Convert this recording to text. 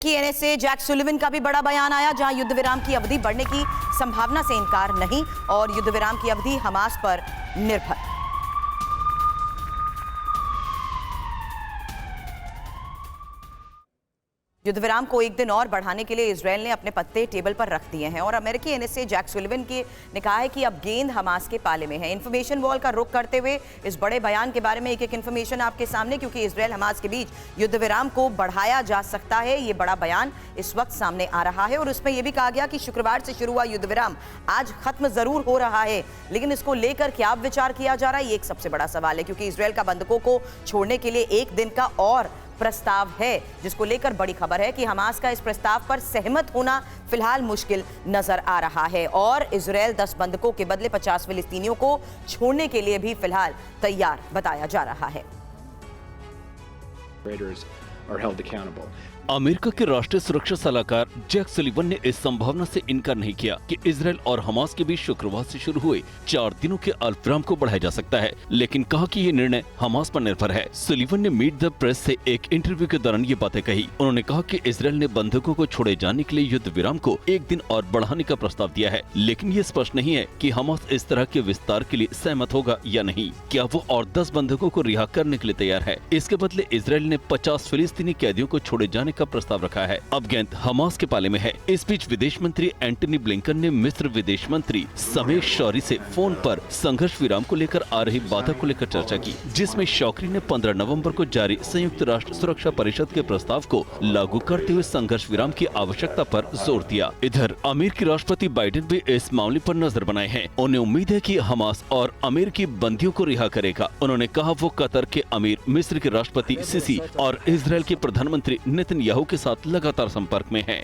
कि NSA Jake Sullivan का भी बड़ा बयान आया, जहां युद्ध विराम की अवधि बढ़ने की संभावना से इनकार नहीं और युद्ध विराम की अवधि हमास पर निर्भर। युद्ध विराम को एक दिन और बढ़ाने के लिए इजरायल ने अपने पत्ते टेबल पर रख दिए हैं और अमेरिकी एनएसए जैक सुलिवन ने कहा है कि अब गेंद हमास के पाले में है। इंफॉर्मेशन वॉल का रुख करते हुए इस बड़े बयान के बारे में एक इंफॉर्मेशन आपके सामने, क्योंकि इजरायल हमास के बीच युद्ध विराम को बढ़ाया जा सकता है। ये बड़ा बयान इस वक्त सामने आ रहा है और उसमें यह भी कहा गया कि शुक्रवार से शुरू हुआ युद्ध विराम आज खत्म जरूर हो रहा है, लेकिन इसको लेकर क्या विचार किया जा रहा है, ये एक सबसे बड़ा सवाल है, क्योंकि इजरायल का बंधकों को छोड़ने के लिए एक दिन का और प्रस्ताव है, जिसको लेकर बड़ी खबर है कि हमास का इस प्रस्ताव पर सहमत होना फिलहाल मुश्किल नजर आ रहा है और इजरायल 10 बंधकों के बदले 50 फिलिस्तीनियों को छोड़ने के लिए भी फिलहाल तैयार बताया जा रहा है। अमेरिका के राष्ट्रीय सुरक्षा सलाहकार जैक सुलिवन ने इस संभावना से इनकार नहीं किया कि इजरायल और हमास के बीच शुक्रवार से शुरू हुए 4 दिनों के अल्पविराम को बढ़ाया जा सकता है, लेकिन कहा कि ये निर्णय हमास पर निर्भर है। सुलिवन ने मीट द प्रेस से एक इंटरव्यू के दौरान ये बातें कही। उन्होंने कहा कि इजरायल ने बंधकों को छोड़े जाने के लिए युद्ध विराम को एक दिन और बढ़ाने का प्रस्ताव दिया है, लेकिन ये स्पष्ट नहीं है कि हमास इस तरह के विस्तार के लिए सहमत होगा या नहीं। क्या वो और 10 बंधकों को रिहा करने के लिए तैयार है? इसके बदले इजरायल ने 50 फिलिस्तीनी कैदियों को छोड़े जाने का प्रस्ताव रखा है। अब गेंद हमास के पाले में है। इस बीच विदेश मंत्री एंटनी ब्लिंकन ने मिस्र विदेश मंत्री समेह शौरी से फोन पर संघर्ष विराम को लेकर आ रही बाधा को लेकर चर्चा की, जिसमें शौरी ने 15 नवंबर को जारी संयुक्त राष्ट्र सुरक्षा परिषद के प्रस्ताव को लागू करते हुए संघर्ष विराम की आवश्यकता पर जोर दिया। इधर अमेरिकी राष्ट्रपति बाइडेन भी इस मामले पर नजर बनाए हैं। उन्हें उम्मीद है कि हमास और अमेरिकी बंदियों को रिहा करेगा। उन्होंने कहा वो कतर के अमीर, मिस्र के राष्ट्रपति सिसी और इजरायल के प्रधानमंत्री नेतन्याहू के साथ लगातार संपर्क में है।